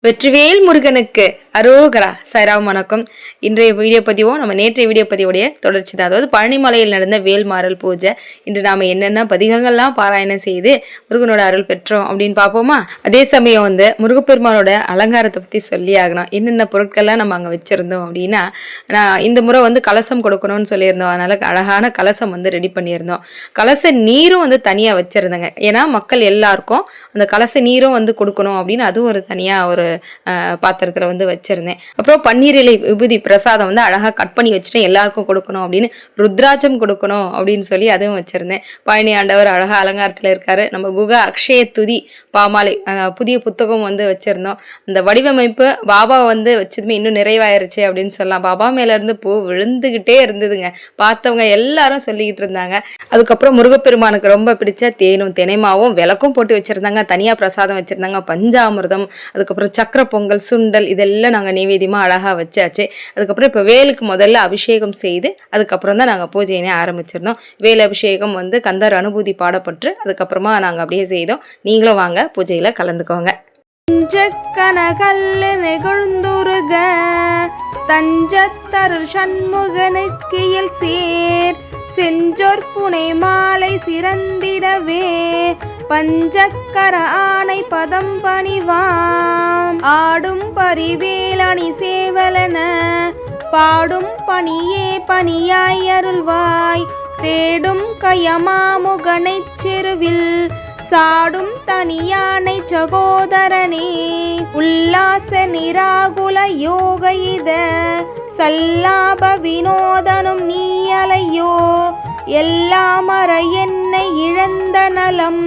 வெற்றிவேல் முருகனுக்கு அரோகரா. சாய்ராம் வணக்கம். இன்றைய வீடியோ பதிவும் நம்ம நேற்றைய வீடியோ பதிவுடைய தொடர்ச்சி தான். அதாவது பழனிமலையில் நடந்த வேல்மாறல் பூஜை. இன்று நாம் என்னென்ன பதிகங்கள்லாம் பாராயணம் செய்து முருகனோட அருள் பெற்றோம் அப்படின்னு பார்ப்போமா. அதே சமயம் முருகப்பெருமானோட அலங்காரத்தை பற்றி சொல்லி ஆகணும். என்னென்ன பொருட்கள்லாம் நம்ம அங்கே வச்சுருந்தோம் அப்படின்னா, நான் இந்த முறை கலசம் கொடுக்கணும்னு சொல்லியிருந்தோம். அதனால் அழகான கலசம் ரெடி பண்ணியிருந்தோம். கலச நீரும் தனியாக வச்சுருந்தேங்க. ஏன்னா மக்கள் எல்லாருக்கும் அந்த கலச நீரும் கொடுக்கணும் அப்படின்னு அதுவும் ஒரு தனியாக ஒரு பாத்திரத்தில் வச்சிருந்தேன். அப்புறம் பன்னீர் இலை விபூதி பிரசாதம் அழகாக கட் பண்ணி வச்சுட்டு எல்லாருக்கும் கொடுக்கணும் அப்படின்னு ருத்ராஜம் கொடுக்கணும் அப்படின்னு சொல்லி அதுவும் வச்சிருந்தேன். பழனி ஆண்டவர் அழகாக அலங்காரத்தில் இருக்காரு. நம்ம குக அக்ஷய துதி பாமாலை புதிய புத்தகம் வச்சிருந்தோம். அந்த வடிவமைப்பு பாபா வச்சதுமே இன்னும் நிறைவாயிருச்சு அப்படின்னு சொல்லலாம். பாபா மேலேருந்து பூ விழுந்துகிட்டே இருந்ததுங்க. பார்த்தவங்க எல்லாரும் சொல்லிக்கிட்டு இருந்தாங்க. அதுக்கப்புறம் முருகப்பெருமானுக்கு ரொம்ப பிடிச்ச தேனும் தினைமாவும் விளக்கும் போட்டு வச்சிருந்தாங்க. தனியாக பிரசாதம் வச்சிருந்தாங்க. பஞ்சாமிர்தம், அதுக்கப்புறம் சக்கர பொங்கல், சுண்டல் இதெல்லாம் நாங்கள் நைவேத்தியமாக அழகாக வச்சாச்சு. அதுக்கப்புறம் இப்போ வேலுக்கு முதல்ல அபிஷேகம் செய்து அதுக்கப்புறம் தான் நாங்கள் பூஜையினே ஆரம்பிச்சிருந்தோம். வேல் அபிஷேகம் கந்தர் அனுபூதி பாடப்பட்டு அதுக்கப்புறமா நாங்கள் அப்படியே செய்தோம். நீங்களும் வாங்க பூஜையில் கலந்துக்கோங்க. நெகுழ்ந்துருக தஞ்சத்தருள் சண்முகனுக்கியல் சேர் செஞ்சொற் புனை மாலை சிறந்திடவே பஞ்சக்கர ஆணை பதம் பணிவாம் ஆடும் பரிவேலணி சேவலன பாடும் பணியே பணியாய் அருள்வாய் தேடும் கயமாமுகனைச் செருவில் சாடும் தனியானை சகோதரனே உல்லாச நிராகுல யோக இத சல்லாப வினோதனும் நீ அலையோ எல்லாம் அற என்னை இழந்த நலம்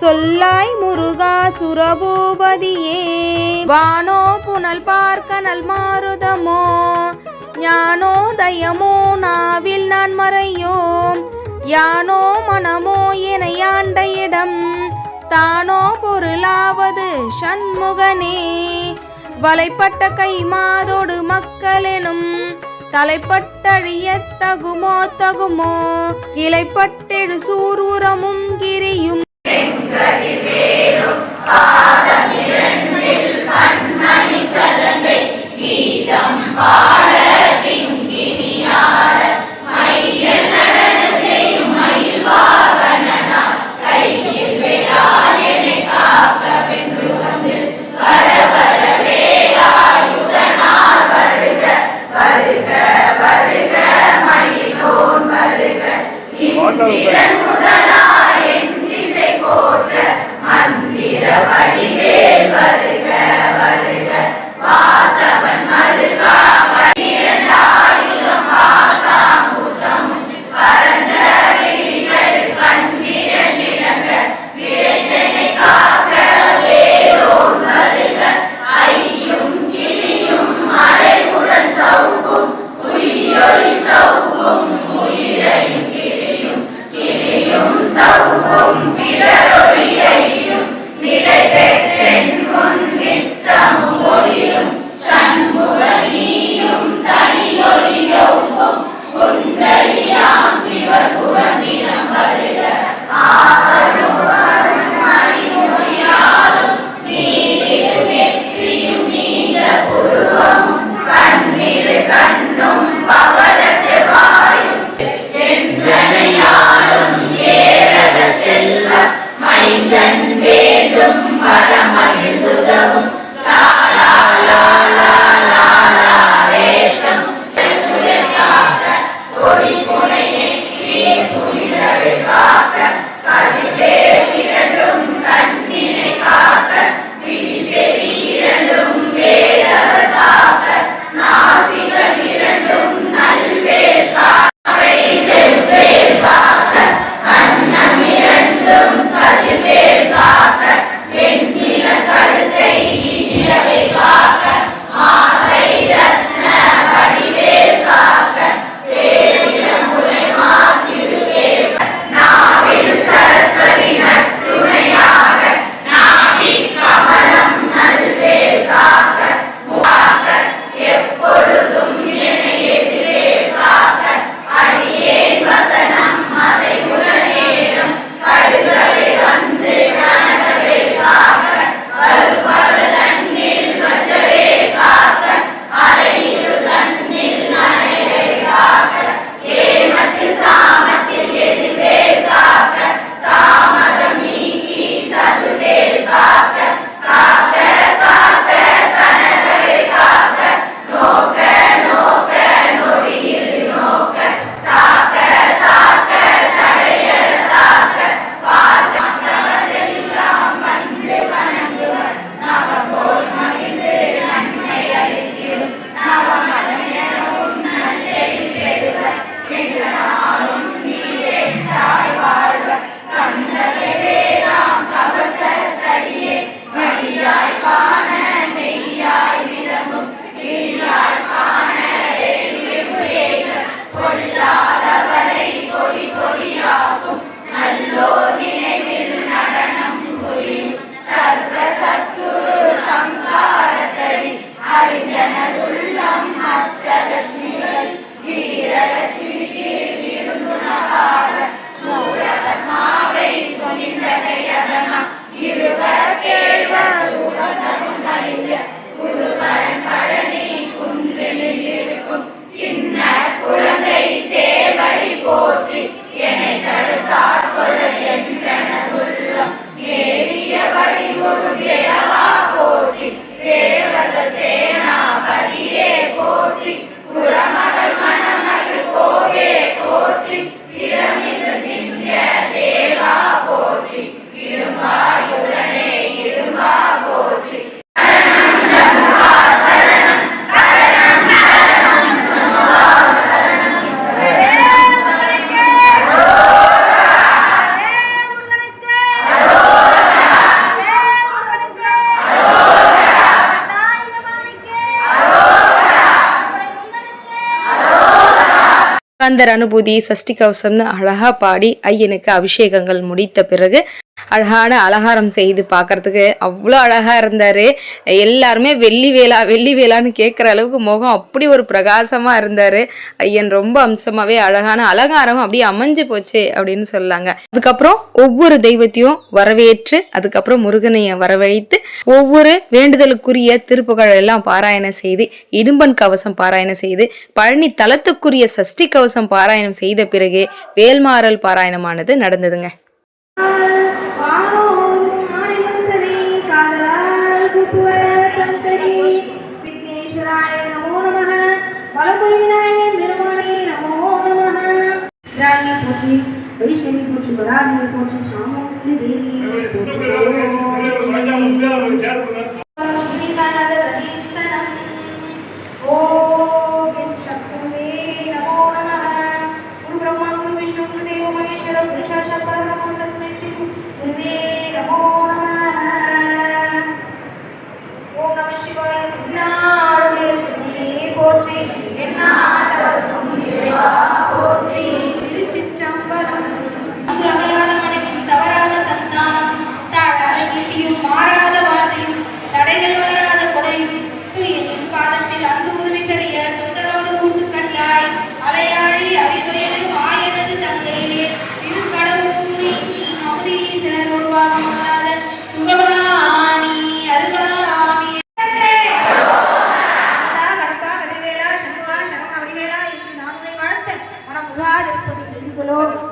சொல்லாய் முருகா சுரபூபதியே வானோ புனல் பார்க்கனல் மாருதமோ ஞானோ தயமோ நாவில் நான் மறையோ யானோ மனமோ என யாண்ட இடம் தானோ பொருளாவது சண்முகனே வலைப்பட்ட கை மாதோடு மக்களெனும் தலைப்பட்டழிய தகுமோ கிளைப்பட்டெழு சூரமும் கிரியும் நாசிகள் இரண்டும் நல்ல கந்தர் அனுபூதி சஷ்டி கவசம்னு அழகா பாடி ஐயனுக்கு அபிஷேகங்கள் முடித்த பிறகு அழகான அலங்காரம் செய்து பார்க்கறதுக்கு அவ்வளோ அழகா இருந்தாரு. எல்லாருமே வெள்ளி வேலா வெள்ளி வேலான்னு கேட்குற அளவுக்கு முகம் அப்படி ஒரு பிரகாசமா இருந்தாரு. ஐயன் ரொம்ப அம்சமாவே அழகான அலங்காரம் அப்படியே அமைஞ்சு போச்சு அப்படின்னு சொல்லாங்க. அதுக்கப்புறம் ஒவ்வொரு தெய்வத்தையும் வரவேற்று அதுக்கப்புறம் முருகனைய வரவழைத்து ஒவ்வொரு வேண்டுதலுக்குரிய திருப்புகள் எல்லாம் பாராயணம் செய்து இடும்பன் கவசம் பாராயணம் செய்து பழனி தலத்துக்குரிய சஷ்டி கவசம் பாராயணம் செய்த பிறகு வேல்மாறல் பாராயணமானது நடந்ததுங்க.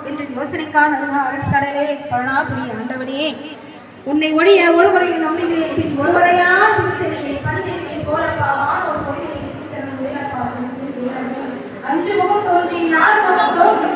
என்று யோசனைக்கான அருட்கடலே பழனாபுரி ஆண்டவனே, உன்னை ஒழிய ஒருவரையும் நம்புகிறேன், ஒருவரையா அஞ்சு முகம் தோன்றி நாலு முகம் தோன்றும்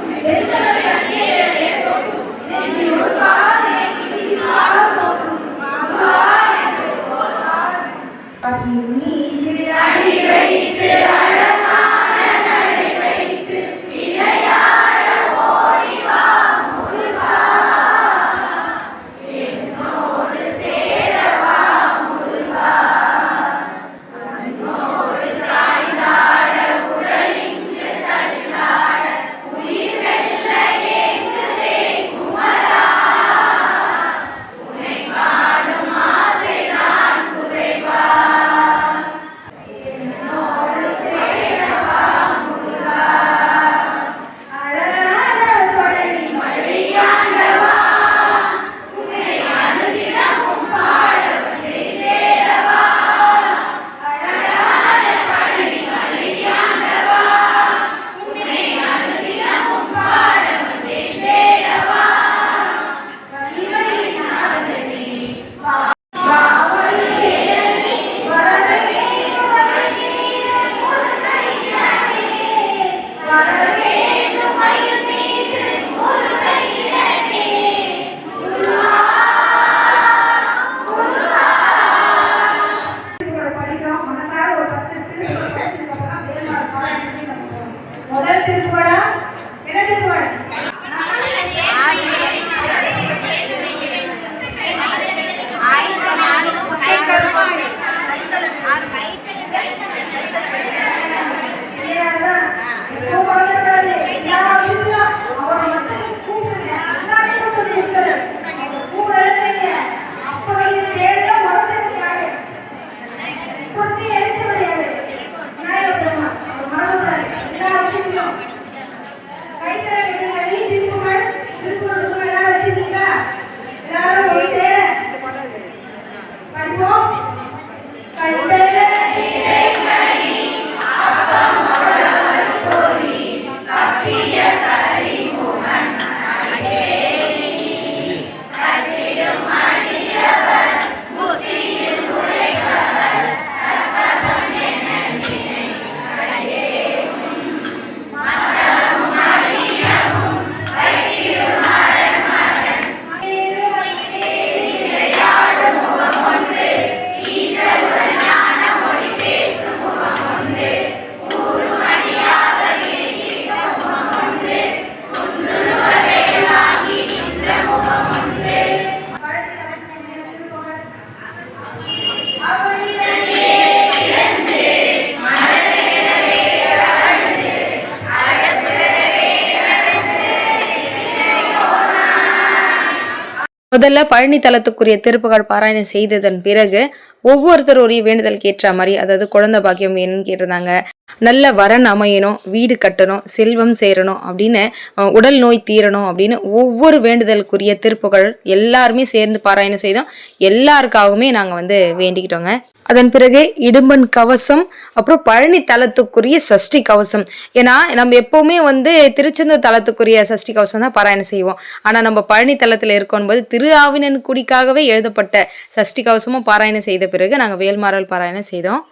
முதல்ல பழனி தலத்துக்குரிய திருப்புகழ் பாராயணம் செய்ததன் பிறகு ஒவ்வொருத்தருடைய வேண்டுதலுக்கு ஏற்ற மாதிரி, அதாவது குழந்தை பாக்கியம் வேணும்னு கேட்டிருந்தாங்க, நல்ல வரன் அமையணும், வீடு கட்டணும், செல்வம் சேரணும் அப்படின்னு, உடல் நோய் தீரணும் அப்படின்னு ஒவ்வொரு வேண்டுதலுக்குரிய திருப்புகழ் எல்லாருமே சேர்ந்து பாராயணம் செய்தோம். எல்லாருக்காகவுமே நாங்கள் வேண்டிக்கிட்டோங்க. அதன் பிறகு இடும்பன் கவசம், அப்புறம் பழனி தலத்துக்குரிய சஷ்டி கவசம். ஏன்னா நம்ம எப்பவுமே திருச்செந்தூர் தலத்துக்குரிய சஷ்டி கவசம் தான் பாராயணம் செய்வோம். ஆனா நம்ம பழனி தலத்துல இருக்கோம் போது திரு ஆவினன்குடிக்காகவே எழுதப்பட்ட சஷ்டி கவசமும் பாராயணம் செய்த பிறகு நாங்க வேல்மாறல் பாராயணம் செய்தோம்.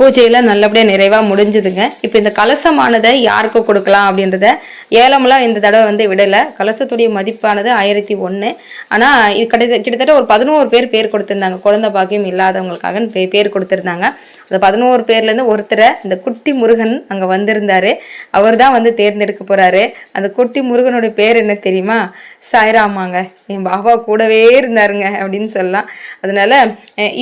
பூஜையெல்லாம் நல்லபடியாக நிறைவாக முடிஞ்சுதுங்க. இப்போ இந்த கலசமானதை யாருக்கு கொடுக்கலாம் அப்படின்றத ஏலமெல்லாம் இந்த தடவை விடலை. கலசத்துடைய மதிப்பானது 1001. ஆனால் இது கிட்டத்தட்ட ஒரு 11 பேர் கொடுத்துருந்தாங்க. குழந்தை பாக்கியம் இல்லாதவங்களுக்காக பேர் கொடுத்துருந்தாங்க. அந்த 11 பேர்லேருந்து ஒருத்தரை இந்த குட்டி முருகன் அங்கே வந்திருந்தார். அவர் தான் தேர்ந்தெடுக்க போகிறாரு. அந்த குட்டி முருகனுடைய பேர் என்ன தெரியுமா? சாய்ராமாங்க. என் பாபா கூடவே இருந்தாருங்க அப்படின்னு சொல்லலாம். அதனால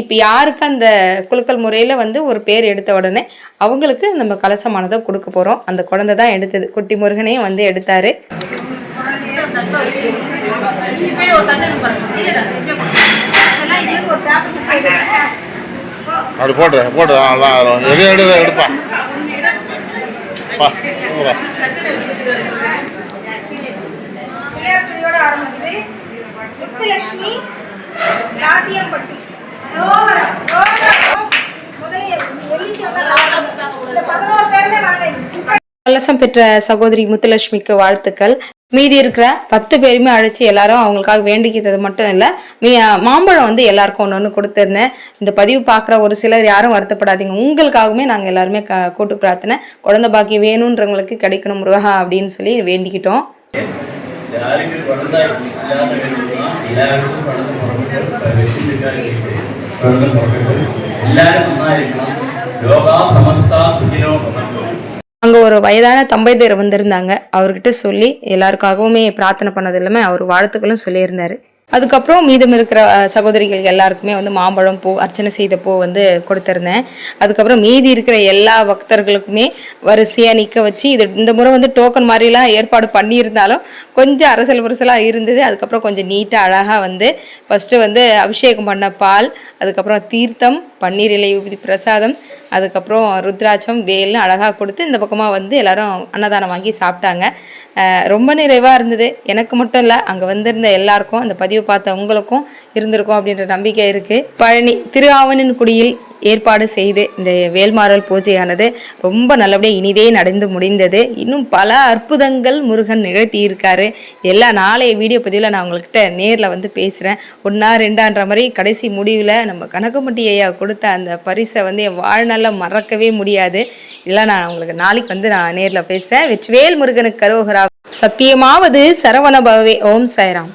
இப்போ யாருக்கு அந்த குலுக்கல் முறையில் ஒரு பேர் எடுத்த உடனே அவங்களுக்கு நம்ம கலசமானதை கொடுக்க போகிறோம். அந்த குழந்தை தான் எடுத்தது. குட்டி முருகனையும் எடுத்தாரு. இதெல்லாம் இதுக்கு ஒரு பேப்பர் அப்படி போட்டு நல்லா எடுப்பா பிள்ளையார் சுழியோட ஆரம்பிக்குது. முத்துலட்சுமி ராசியம்பட்டி முதலிய வெள்ளிச்சு இந்த 11 பேருமே வாங்க. கலசம் பெற்ற சகோதரி முத்துலட்சுமிக்கு வாழ்த்துக்கள். மீதி இருக்கிற 10 பேருமே அழைச்சி எல்லாரும் அவங்களுக்காக வேண்டிக்கிறது மட்டும் இல்லை, மாம்பழம் வந்து எல்லாருக்கும் ஒன்று கொடுத்துருந்தேன். இந்த பதிவு பார்க்குற ஒரு சிலர் யாரும் வருத்தப்படாதீங்க, உங்களுக்காகவுமே நாங்கள் எல்லாருமே கூட்டு பிரார்த்தனை குழந்தை பாக்கி வேணுன்றவங்களுக்கு கிடைக்கணும் முருகா அப்படின்னு சொல்லி வேண்டிக்கிட்டோம். அங்கே ஒரு வயதான தம்பதியர் வந்திருந்தாங்க, அவர்கிட்ட சொல்லி எல்லாருக்காகவுமே பிரார்த்தனை பண்ணது இல்லாமல் அவர் வாழ்த்துக்களும் சொல்லியிருந்தாரு. அதுக்கப்புறம் மீதம் இருக்கிற சகோதரிகள் எல்லாருக்குமே வந்து மாம்பழம் பூ அர்ச்சனை செய்த பூ வந்து கொடுத்துருந்தேன். அதுக்கப்புறம் மீதி இருக்கிற எல்லா பக்தர்களுக்குமே வரிசையாக நிற்க வச்சு இந்த முறை வந்து டோக்கன் மாதிரிலாம் ஏற்பாடு பண்ணியிருந்தாலும் கொஞ்சம் அரசல் புரசலாக இருந்தது. அதுக்கப்புறம் கொஞ்சம் நீட்டாக அழகாக வந்து ஃபஸ்ட்டு வந்து அபிஷேகம் பண்ண பால், அதுக்கப்புறம் தீர்த்தம், பன்னீர் இலை ஊதி பிரசாதம், அதுக்கப்புறம் ருத்ராட்சம் வேல்னு அழகாக கொடுத்து இந்த பக்கமாக வந்து எல்லாரும் அன்னதானம் வாங்கி சாப்பிட்டாங்க. ரொம்ப நிறைவாக இருந்தது. எனக்கு மட்டும் இல்லை, அங்கே வந்திருந்த எல்லாருக்கும், அந்த பதிவு பார்த்த உங்களுக்கும் இருந்திருக்கும் அப்படின்ற நம்பிக்கை இருக்குது. பழனி திருஆவணன்குடியில் ஏற்பாடு செய்து இந்த வேல்மாறல் பூஜையானது ரொம்ப நல்லபடியாக இனிதே நடந்து முடிந்தது. இன்னும் பல அற்புதங்கள் முருகன் நிகழ்த்தி இருக்காரு. எல்லா நாளைய வீடியோ பதிவில் நான் உங்கள்கிட்ட நேரில் வந்து பேசுகிறேன். 1 2 மாதிரி கடைசி முடிவில் நம்ம கனகம்பட்டி ஐயா கொடுத்த அந்த பரிசை வந்து என் வாழ்நாளில் மறக்கவே முடியாது. இதெல்லாம் நான் உங்களுக்கு நாளைக்கு வந்து நான் நேரில் பேசுகிறேன். வெற்றிவேல் முருகனுக்கு கரோகரா. சத்தியமாவது சரவண பவவே. ஓம் சாய்ராம்.